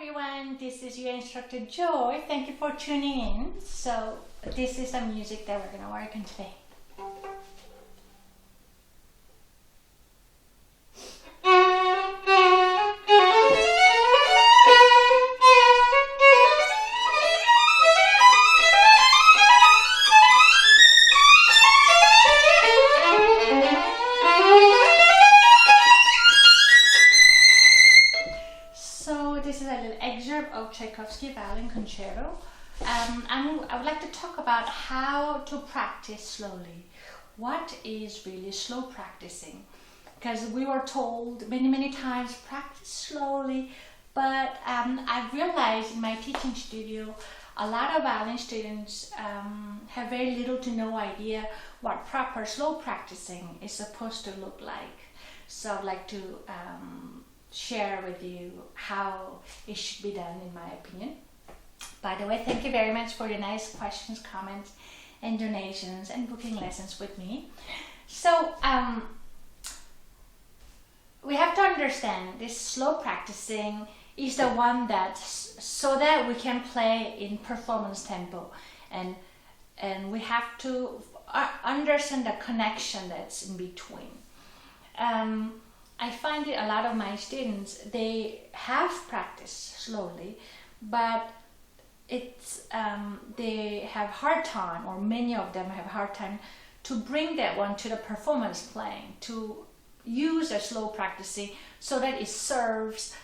everyone, this is your instructor Joy. Thank you for tuning in. So this is the music that we're going to work on today. This is a little excerpt of Tchaikovsky Violin Concerto. I would like to talk about how to practice slowly. What is really slow practicing? Because we were told many times, practice slowly, but I've realized in my teaching studio, a lot of violin students have very little to no idea what proper slow practicing is supposed to look like. So I'd like to share with you how it should be done, in my opinion. By the way, thank you very much for your nice questions, comments, and donations, and booking lessons with me. So we have to understand this slow practicing is the one that so that we can play in performance tempo, and we have to understand the connection that's in between. I find that a lot of my students, they have practiced slowly, but it's they have hard time, or many of them have hard time to bring that one to the performance playing, to use a slow practicing so that it serves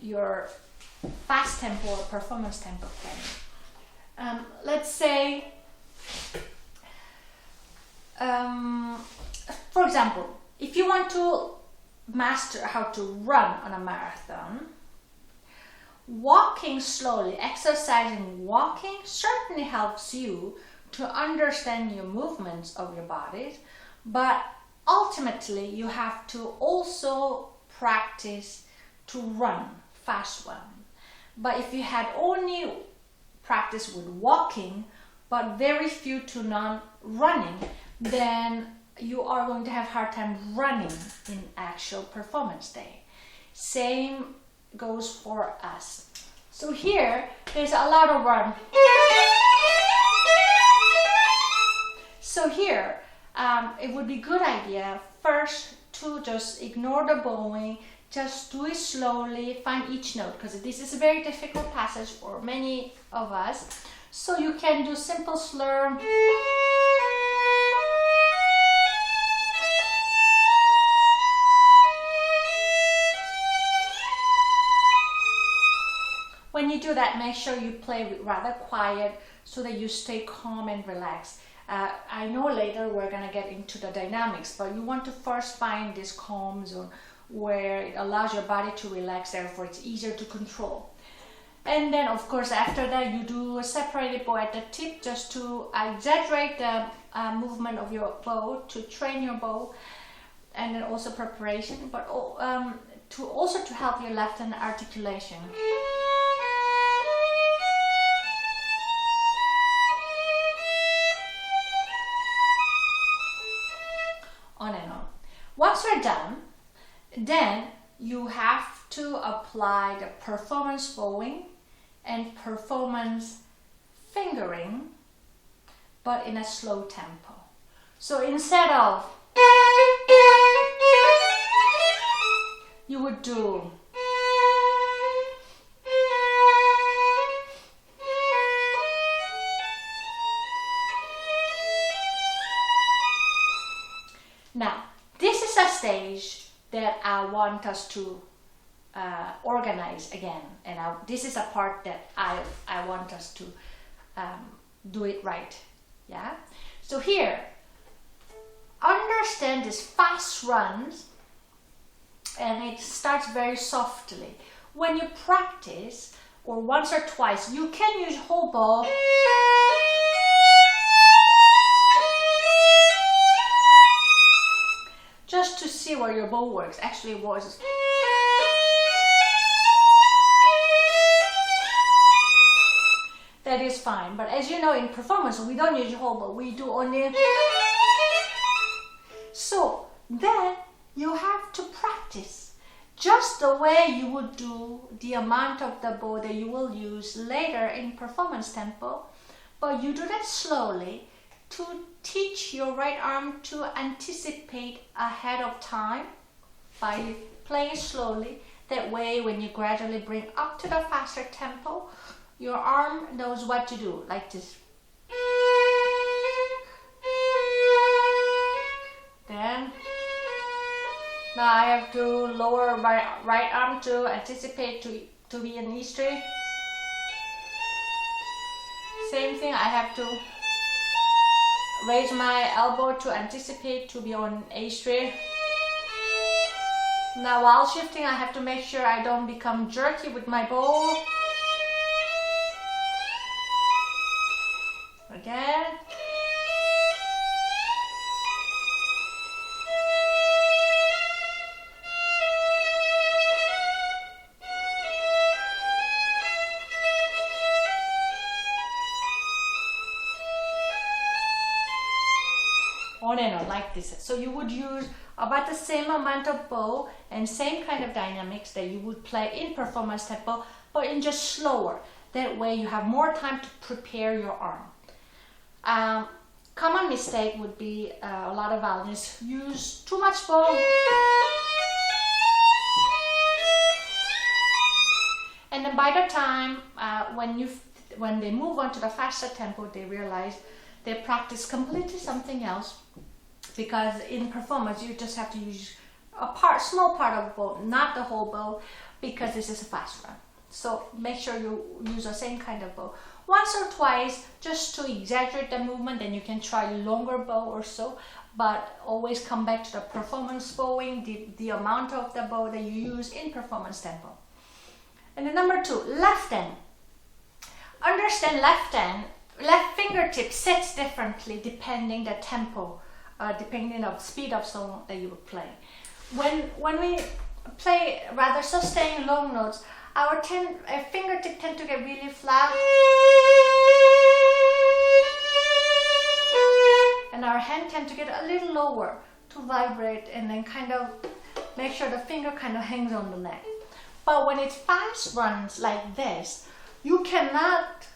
your fast tempo or performance tempo playing. Let's say, for example, if you want to master how to run on a marathon, walking slowly, exercising walking certainly helps you to understand your movements of your body, but ultimately you have to also practice to run, fast run. But if you had only practice with walking but very few to none running, then you are going to have a hard time running in actual performance day. Same goes for us. So here, there's a lot of run. So here, it would be a good idea first to just ignore the bowing, just do it slowly, find each note, because this is a very difficult passage for many of us. So you can do simple slur. When you do that, make sure you play rather quiet so that you stay calm and relaxed. I know later we're going to get into the dynamics, but you want to first find this calm zone where it allows your body to relax, therefore it's easier to control. And then of course after that you do a separated bow at the tip, just to exaggerate the movement of your bow, to train your bow, and then also preparation, but to help your left hand articulation. On and on. Once we're done, then you have to apply the performance bowing and performance fingering, but in a slow tempo. So instead of, you would do now. This is a stage that I want us to organize again, and this is a part that I want us to do it right. Yeah. So here, understand this fast runs, and it starts very softly. When you practice, or once or twice, you can use whole bow. Just to see where your bow works. Actually, it was. That is fine. But as you know, in performance, we don't use whole bow. We do only. So then you have to practice just the way you would do the amount of the bow that you will use later in performance tempo, but you do that slowly to teach your right arm to anticipate ahead of time by playing slowly. That way, when you gradually bring up to the faster tempo, your arm knows what to do, like this. Then, now I have to lower my right arm to anticipate to be in E string. Same thing, I have to raise my elbow to anticipate to be on A string. Now while shifting, I have to make sure I don't become jerky with my bow. Again. On and on, like this. So you would use about the same amount of bow and same kind of dynamics that you would play in performance tempo, but in just slower. That way you have more time to prepare your arm. Common mistake would be a lot of violinists use too much bow. And then by the time when they move on to the faster tempo, they realize they practice completely something else, because in performance you just have to use a small part of the bow, not the whole bow, because this is a fast run. So make sure you use the same kind of bow. Once or twice, just to exaggerate the movement, then you can try longer bow or so, but always come back to the performance bowing, the amount of the bow that you use in performance tempo. And then number 2, left hand. Understand left fingertip sets differently depending the tempo, depending on the speed of song that you would play. When we play rather sustained long notes, our fingertip tend to get really flat, and our hand tend to get a little lower to vibrate and then kind of make sure the finger kind of hangs on the neck. But when it's fast runs like this, you cannot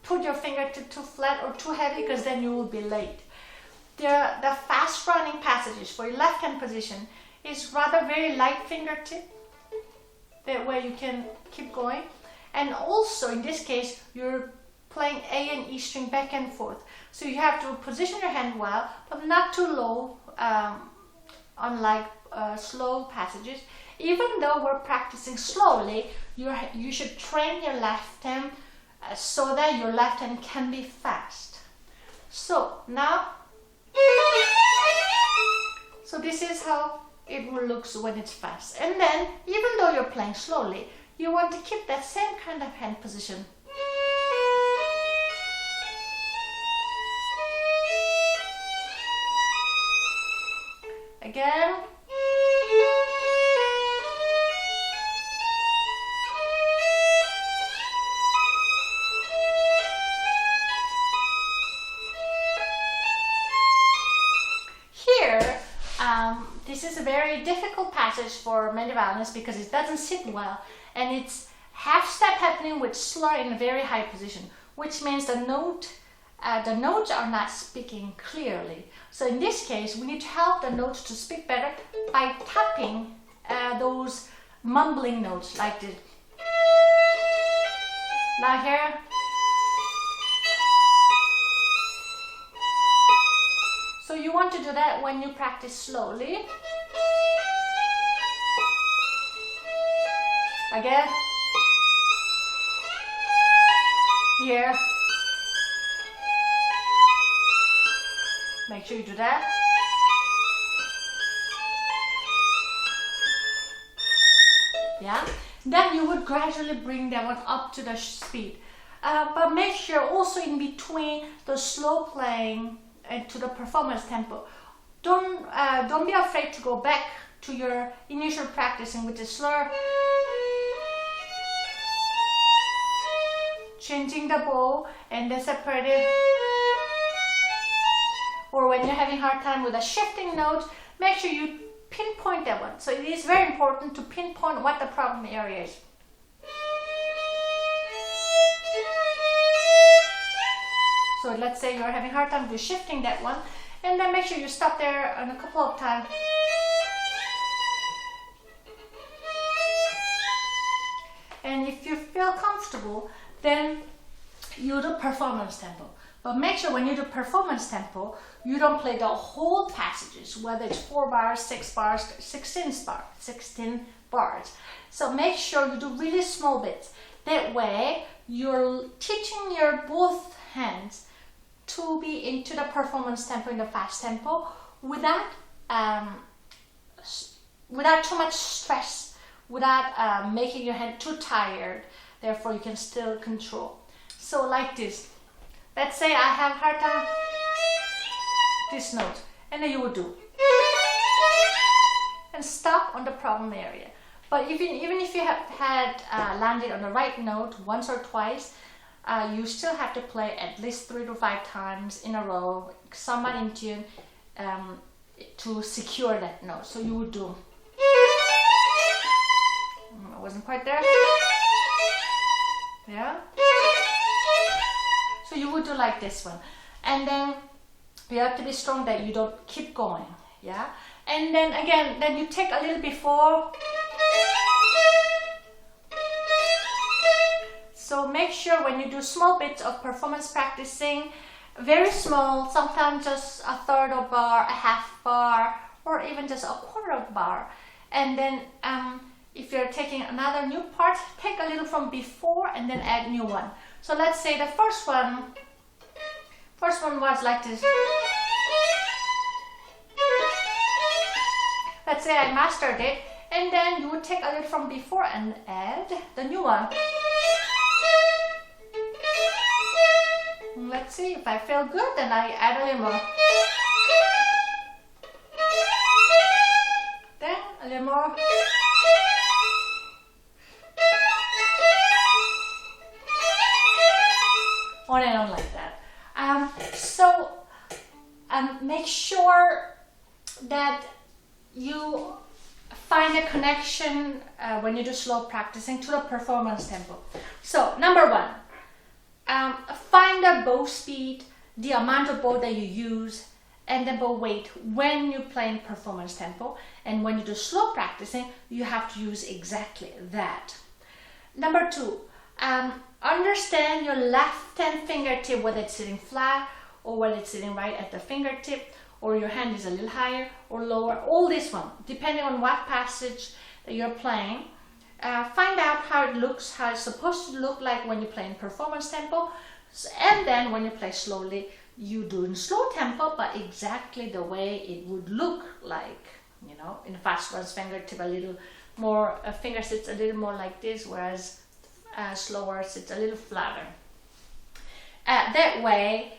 put your fingertip too flat or too heavy, because then you will be late. The fast running passages for your left hand position is rather very light fingertip. That way you can keep going. And also in this case, you're playing A and E string back and forth. So you have to position your hand well, but not too low, unlike slow passages. Even though we're practicing slowly, you should train your left hand so that your left hand can be fast. So now, so this is how it will look when it's fast. And then, even though you're playing slowly, you want to keep that same kind of hand position. Again. This is a very difficult passage for many violinists because it doesn't sit well, and it's half step happening with slur in a very high position, which means the notes are not speaking clearly. So in this case, we need to help the notes to speak better by tapping those mumbling notes like this. Now here. So you want to do that when you practice slowly. Again. Here. Make sure you do that. Yeah. Then you would gradually bring that one up to the speed. But make sure also in between the slow playing and to the performance tempo, don't be afraid to go back to your initial practicing with the slur, changing the bow and the separative. Or when you're having hard time with a shifting note, make sure you pinpoint that one. So it is very important to pinpoint what the problem area is. So let's say you're having a hard time with shifting that one, and then make sure you stop there on a couple of times. And if you feel comfortable, then you do performance tempo. But make sure when you do performance tempo, you don't play the whole passages, whether it's 4 bars, 6 bars, 16 bars. So make sure you do really small bits. That way, you're teaching your both hands to be into the performance tempo in the fast tempo without too much stress, without making your hand too tired. Therefore, you can still control. So like this. Let's say I have a hard time this note, and then you would do and stop on the problem area. But even if you have had landed on the right note once or twice, you still have to play at least 3 to 5 times in a row, somewhat in tune, to secure that note. So you would do. I wasn't quite there. Yeah. So you would do like this one, and then you have to be strong that you don't keep going. Yeah. And then again, then you take a little before. So make sure when you do small bits of performance practicing, very small, sometimes just a third of a bar, a half bar, or even just a quarter of a bar. And then if you're taking another new part, take a little from before and then add new one. So let's say the first one was like this. Let's say I mastered it, and then you would take a little from before and add the new one. Let's see, if I feel good, then I add a little more. Then a little more. On and on like that. Make sure that you find a connection when you do slow practicing to the performance tempo. So number 1, find the bow speed, the amount of bow that you use, and the bow weight when you play in performance tempo. And when you do slow practicing, you have to use exactly that. Number 2, understand your left hand fingertip, whether it's sitting flat or whether it's sitting right at the fingertip, or your hand is a little higher or lower, all this one, depending on what passage that you're playing. Find out how it looks, how it's supposed to look like when you play in performance tempo, and then when you play slowly, you do in slow tempo, but exactly the way it would look like, you know, in fast ones, fingertip a little more, finger sits a little more like this, whereas slower sits a little flatter. That way,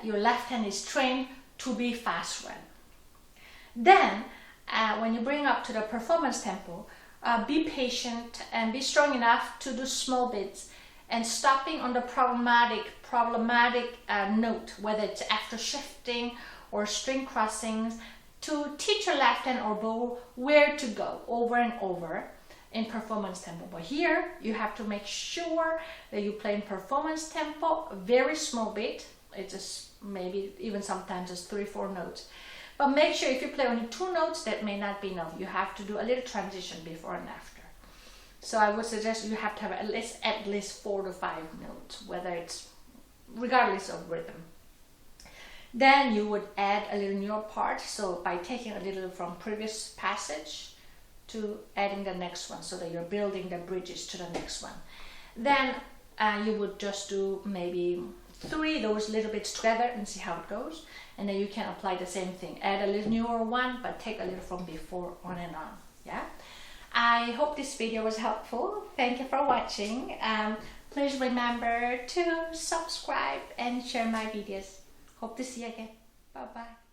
your left hand is trained to be fast run. Then, when you bring up to the performance tempo, be patient and be strong enough to do small bits and stopping on the problematic note, whether it's after shifting or string crossings, to teach your left hand or bow where to go over and over in performance tempo. But here you have to make sure that you play in performance tempo, very small bit. It's just maybe even sometimes just 3-4 notes. But make sure if you play only 2 notes, that may not be enough. You have to do a little transition before and after. So I would suggest you have to have at least 4 to 5 notes, whether it's regardless of rhythm. Then you would add a little newer part. So by taking a little from previous passage to adding the next one, so that you're building the bridges to the next one. Then you would just do maybe 3 those little bits together and see how it goes, and then you can apply the same thing, add a little newer one, but take a little from before, on and on. Yeah, I hope this video was helpful. Thank you for watching. Please remember to subscribe and share my videos. Hope to see you again. Bye bye.